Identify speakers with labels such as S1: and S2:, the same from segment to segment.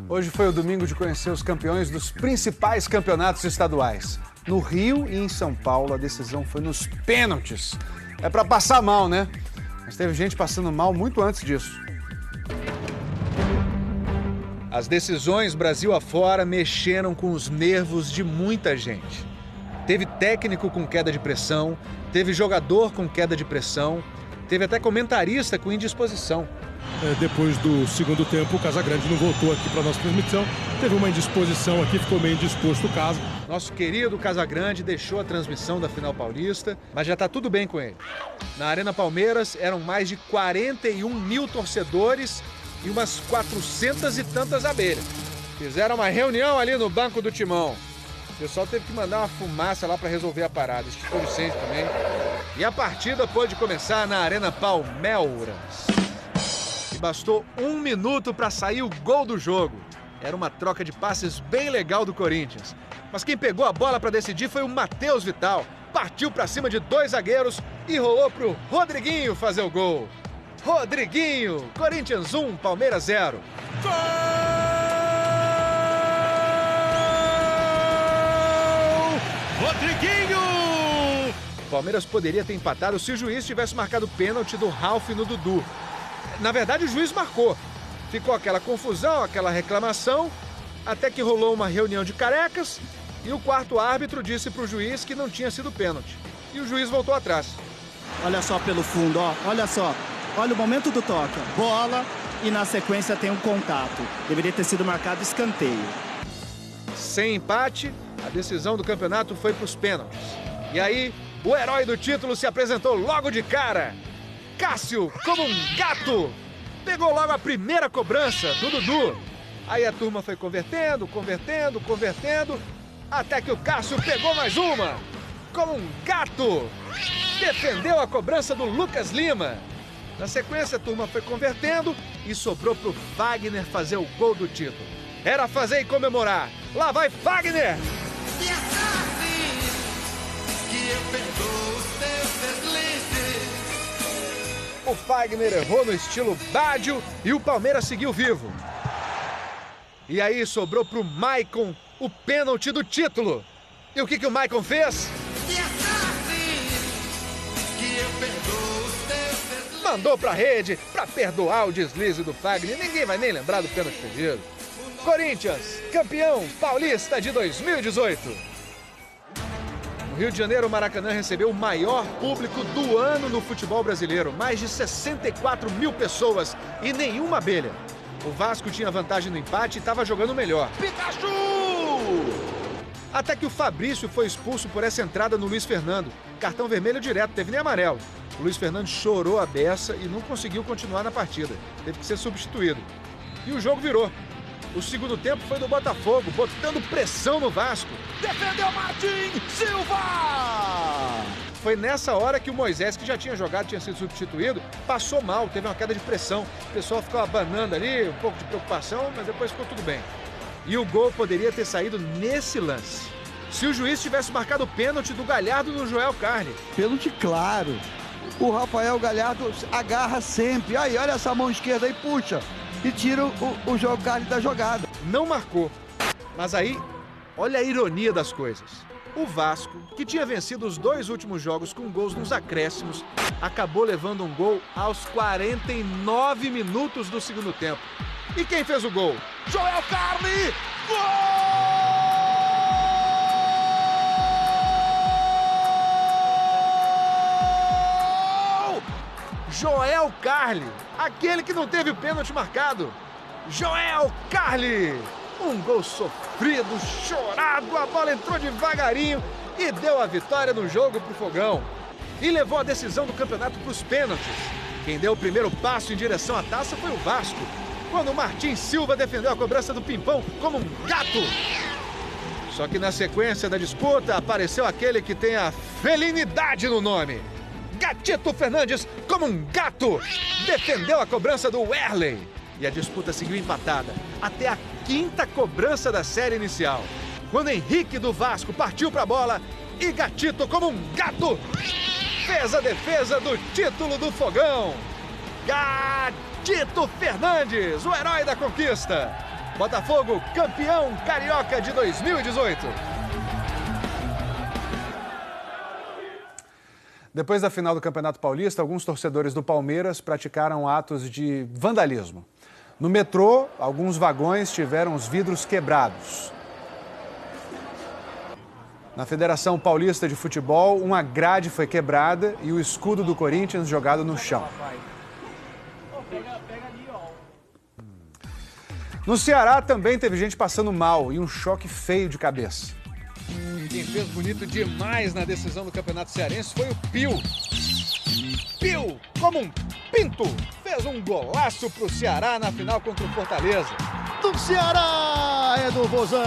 S1: Hoje foi o domingo de conhecer os campeões dos principais campeonatos estaduais. No Rio e em São Paulo, a decisão foi nos pênaltis. É pra passar mal, né? Mas teve gente passando mal muito antes disso. As decisões Brasil afora mexeram com os nervos de muita gente. Teve técnico com queda de pressão, teve jogador com queda de pressão, teve até comentarista com indisposição.
S2: Depois do segundo tempo, o Casagrande não voltou aqui para a nossa transmissão. Teve uma indisposição aqui, ficou meio indisposto o Casa.
S1: Nosso querido Casagrande deixou a transmissão da final paulista, mas já está tudo bem com ele. Na Arena Palmeiras eram mais de 41 mil torcedores e umas 400 e tantas abelhas. Fizeram uma reunião ali no banco do timão. O pessoal teve que mandar uma fumaça lá para resolver a parada. Esticou o incêndio também. E a partida pôde começar na Arena Palmeiras. E bastou 1 minuto para sair o gol do jogo. Era uma troca de passes bem legal do Corinthians. Mas quem pegou a bola para decidir foi o Matheus Vital. Partiu para cima de 2 zagueiros e rolou pro Rodriguinho fazer o gol. Rodriguinho, Corinthians 1, Palmeiras 0.
S2: Gol! Rodriguinho!
S1: O Palmeiras poderia ter empatado se o juiz tivesse marcado o pênalti do Ralf no Dudu. Na verdade, o juiz marcou. Ficou aquela confusão, aquela reclamação, até que rolou uma reunião de carecas e o quarto árbitro disse para o juiz que não tinha sido pênalti. E o juiz voltou atrás.
S3: Olha só pelo fundo, ó. Olha só. Olha o momento do toque. Bola e na sequência tem um contato. Deveria ter sido marcado escanteio.
S1: Sem empate, a decisão do campeonato foi para os pênaltis. E aí, o herói do título se apresentou logo de cara. Cássio, como um gato, pegou logo a primeira cobrança do Dudu. Aí a turma foi convertendo, até que o Cássio pegou mais uma. Como um gato, defendeu a cobrança do Lucas Lima. Na sequência, a turma foi convertendo e sobrou pro Fagner fazer o gol do título. Era fazer e comemorar. Lá vai Fagner!
S4: E é assim que eu perdoo os teus deslizes.
S1: O Fagner errou no estilo Bádio e o Palmeiras seguiu vivo. E aí sobrou pro Maicon o pênalti do título. E o que o Maicon fez?
S4: E é assim que eu perdoo os teus deslizes.
S1: Mandou pra rede pra perdoar o deslize do Fagner. Ninguém vai nem lembrar do pênalti perdido. Corinthians, campeão paulista de 2018. No Rio de Janeiro, o Maracanã recebeu o maior público do ano no futebol brasileiro. Mais de 64 mil pessoas e nenhuma abelha. O Vasco tinha vantagem no empate e estava jogando melhor. Pikachu! Até que o Fabrício foi expulso por essa entrada no Luiz Fernando. Cartão vermelho direto, teve nem amarelo. O Luiz Fernando chorou a beça e não conseguiu continuar na partida. Teve que ser substituído. E o jogo virou. O segundo tempo foi do Botafogo, botando pressão no Vasco. Defendeu Martim Silva! Foi nessa hora que o Moisés, que já tinha jogado, tinha sido substituído, passou mal, teve uma queda de pressão. O pessoal ficou abanando ali, um pouco de preocupação, mas depois ficou tudo bem. E o gol poderia ter saído nesse lance. Se o juiz tivesse marcado o pênalti do Galhardo no Joel Carli.
S5: Pênalti claro. O Rafael Galhardo agarra sempre. Aí, olha essa mão esquerda aí, puxa. E tira o Joel Carli da jogada.
S1: Não marcou. Mas aí, olha a ironia das coisas. O Vasco, que tinha vencido os 2 últimos jogos com gols nos acréscimos, acabou levando um gol aos 49 minutos do segundo tempo. E quem fez o gol? Joel Carli! Gol! Joel Carli, aquele que não teve o pênalti marcado. Joel Carli! Um gol sofrido, chorado, a bola entrou devagarinho e deu a vitória no jogo pro Fogão. E levou a decisão do campeonato pros pênaltis. Quem deu o primeiro passo em direção à taça foi o Vasco, quando o Martim Silva defendeu a cobrança do Pimpão como um gato. Só que na sequência da disputa apareceu aquele que tem a felinidade no nome. Gatito Fernandes, como um gato, defendeu a cobrança do Werley. E a disputa seguiu empatada até a 5ª cobrança da série inicial, quando Henrique do Vasco partiu para a bola e Gatito, como um gato, fez a defesa do título do Fogão. Gatito Fernandes, o herói da conquista. Botafogo, campeão carioca de 2018.
S6: Depois da final do Campeonato Paulista, alguns torcedores do Palmeiras praticaram atos de vandalismo. No metrô, alguns vagões tiveram os vidros quebrados. Na Federação Paulista de Futebol, uma grade foi quebrada e o escudo do Corinthians jogado no chão. No Ceará também teve gente passando mal e um choque feio de cabeça.
S1: Quem fez bonito demais na decisão do Campeonato Cearense foi o Pio. Pio, como um pinto, fez um golaço pro Ceará na final contra o Fortaleza.
S3: Do Ceará é do Vozão.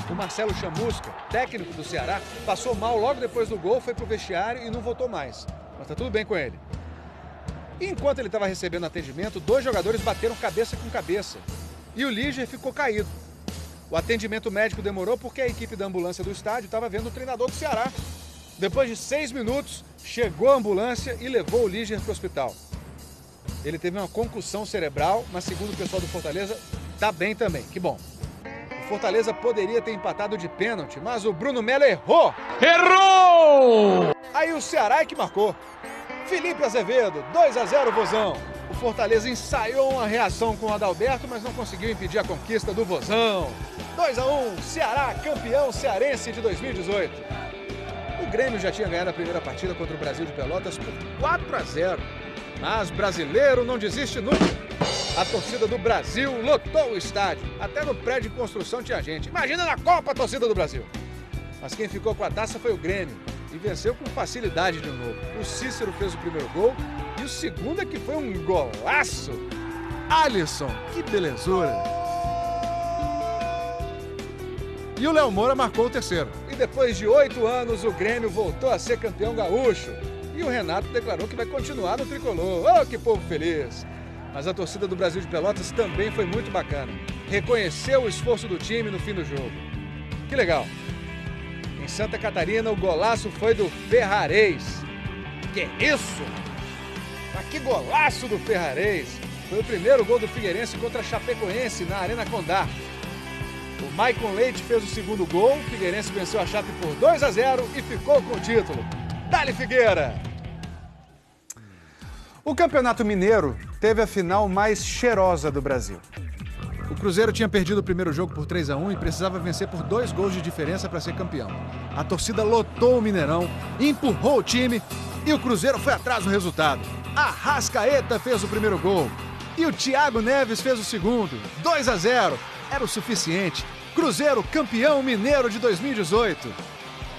S1: O Marcelo Chamusca, técnico do Ceará, passou mal logo depois do gol, foi pro vestiário e não voltou mais. Mas tá tudo bem com ele. Enquanto ele estava recebendo atendimento, 2 jogadores bateram cabeça com cabeça. E o Líger ficou caído. O atendimento médico demorou porque a equipe da ambulância do estádio estava vendo o treinador do Ceará. Depois de 6 minutos, chegou a ambulância e levou o Líger para o hospital. Ele teve uma concussão cerebral, mas segundo o pessoal do Fortaleza, tá bem também. Que bom. O Fortaleza poderia ter empatado de pênalti, mas o Bruno Melo errou.
S2: Errou!
S1: Aí o Ceará é que marcou. Felipe Azevedo, 2-0 Vozão. O Fortaleza ensaiou uma reação com o Adalberto, mas não conseguiu impedir a conquista do Vozão. 2-1, Ceará, campeão cearense de 2018. O Grêmio já tinha ganhado a primeira partida contra o Brasil de Pelotas por 4-0. Mas brasileiro não desiste nunca. A torcida do Brasil lotou o estádio. Até no prédio de construção tinha gente. Imagina na Copa a torcida do Brasil. Mas quem ficou com a taça foi o Grêmio. E venceu com facilidade de novo. O Cícero fez o primeiro gol e o segundo é que foi um golaço. Alisson, que belezura. E o Léo Moura marcou o terceiro. E depois de 8 anos, o Grêmio voltou a ser campeão gaúcho. E o Renato declarou que vai continuar no tricolor. Oh, que povo feliz! Mas a torcida do Brasil de Pelotas também foi muito bacana. Reconheceu o esforço do time no fim do jogo. Que legal! Em Santa Catarina, o golaço foi do Ferrarez. Que isso? Mas que golaço do Ferrarez! Foi o primeiro gol do Figueirense contra a Chapecoense na Arena Condá. O Maicon Leite fez o segundo gol, o Figueirense venceu a Chape por 2-0 e ficou com o título. Dale Figueira!
S6: O Campeonato Mineiro teve a final mais cheirosa do Brasil.
S1: O Cruzeiro tinha perdido o primeiro jogo por 3-1 e precisava vencer por 2 gols de diferença para ser campeão. A torcida lotou o Mineirão, empurrou o time e o Cruzeiro foi atrás do resultado. Arrascaeta fez o primeiro gol e o Thiago Neves fez o segundo. 2-0, era o suficiente. Cruzeiro campeão mineiro de 2018.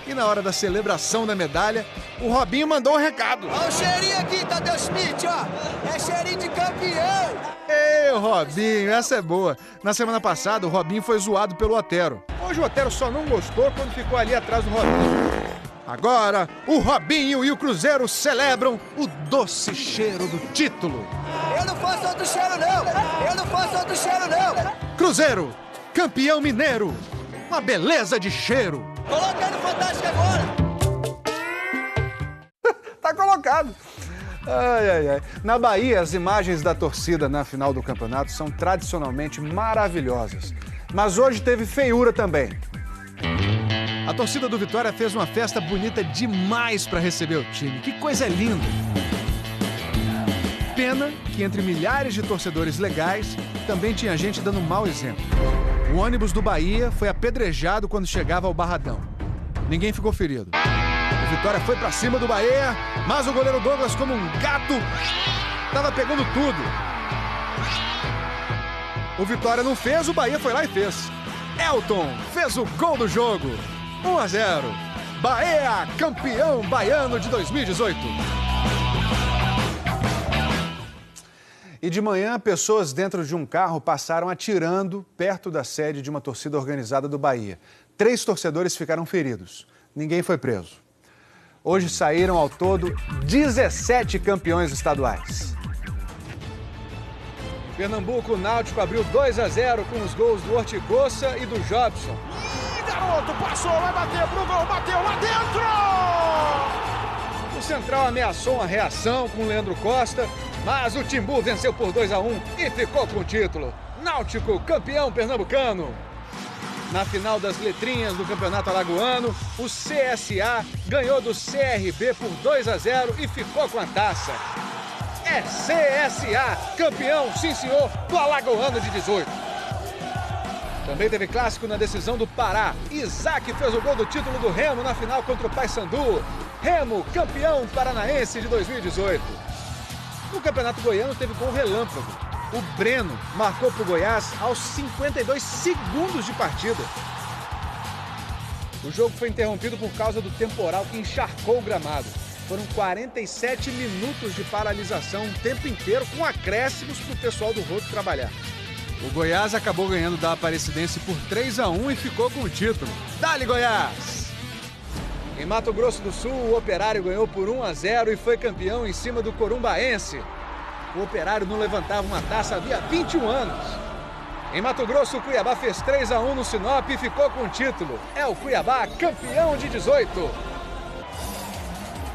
S1: E na hora da celebração da medalha, o Robinho mandou um recado.
S4: Olha o cheirinho aqui, Tadeu Schmidt, ó. É cheirinho de campeão.
S1: Ei, Robinho, essa é boa. Na semana passada, o Robinho foi zoado pelo Otero. Hoje o Otero só não gostou quando ficou ali atrás do Robinho. Agora, o Robinho e o Cruzeiro celebram o doce cheiro do título.
S4: Eu não faço outro cheiro, não. Eu não faço outro cheiro, não.
S1: Cruzeiro, campeão mineiro. Uma beleza de cheiro.
S4: Coloca aí no Fantástico agora.
S6: Tá colocado. Ai, ai, ai. Na Bahia, as imagens da torcida na final do campeonato são tradicionalmente maravilhosas. Mas hoje teve feiura também.
S1: A torcida do Vitória fez uma festa bonita demais para receber o time. Que coisa linda! Pena que entre milhares de torcedores legais, também tinha gente dando mau exemplo. O ônibus do Bahia foi apedrejado quando chegava ao Barradão. Ninguém ficou ferido. O Vitória foi pra cima do Bahia, mas o goleiro Douglas, como um gato, tava pegando tudo. O Vitória não fez, o Bahia foi lá e fez. Elton fez o gol do jogo. 1-0. Bahia, campeão baiano de 2018.
S6: E de manhã, pessoas dentro de um carro passaram atirando perto da sede de uma torcida organizada do Bahia. 3 torcedores ficaram feridos. Ninguém foi preso. Hoje saíram ao todo 17 campeões estaduais.
S1: Pernambuco, o Náutico abriu 2-0 com os gols do Ortigosa e do Jobson. Garoto, passou, vai bater pro gol, bateu lá dentro! O Central ameaçou uma reação com o Leandro Costa, mas o Timbu venceu por 2-1 e ficou com o título. Náutico, campeão pernambucano. Na final das letrinhas do Campeonato Alagoano, o CSA ganhou do CRB por 2-0 e ficou com a taça. É CSA, campeão, sim senhor, do Alagoano de 18. Também teve clássico na decisão do Pará. Isaac fez o gol do título do Remo na final contra o Paysandu. Remo, campeão paranaense de 2018. No Campeonato Goiano teve gol relâmpago. O Breno marcou para o Goiás aos 52 segundos de partida. O jogo foi interrompido por causa do temporal que encharcou o gramado. Foram 47 minutos de paralisação, o tempo inteiro, com acréscimos para o pessoal do Rodo trabalhar. O Goiás acabou ganhando da Aparecidense por 3-1 e ficou com o título. Dale, Goiás! Em Mato Grosso do Sul, o Operário ganhou por 1-0 e foi campeão em cima do Corumbaense. O Operário não levantava uma taça havia 21 anos. Em Mato Grosso, o Cuiabá fez 3-1 no Sinop e ficou com o título. É o Cuiabá campeão de 18.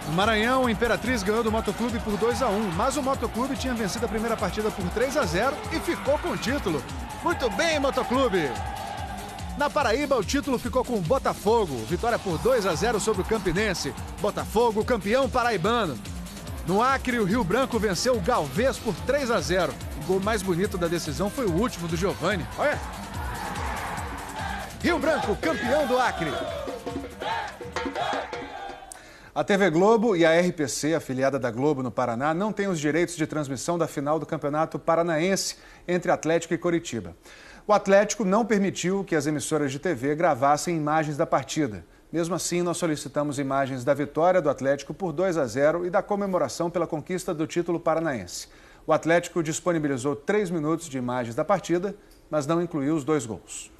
S1: No Maranhão, o Imperatriz ganhou do Motoclube por 2-1, mas o Motoclube tinha vencido a primeira partida por 3-0 e ficou com o título. Muito bem, Motoclube! Na Paraíba, o título ficou com o Botafogo. Vitória por 2-0 sobre o Campinense. Botafogo, campeão paraibano. No Acre, o Rio Branco venceu o Galvez por 3-0. O gol mais bonito da decisão foi o último do Giovani. Olha! Rio Branco, campeão do Acre.
S6: A TV Globo e a RPC, afiliada da Globo no Paraná, não têm os direitos de transmissão da final do Campeonato Paranaense entre Atlético e Coritiba. O Atlético não permitiu que as emissoras de TV gravassem imagens da partida. Mesmo assim, nós solicitamos imagens da vitória do Atlético por 2-0 e da comemoração pela conquista do título paranaense. O Atlético disponibilizou 3 minutos de imagens da partida, mas não incluiu os 2 gols.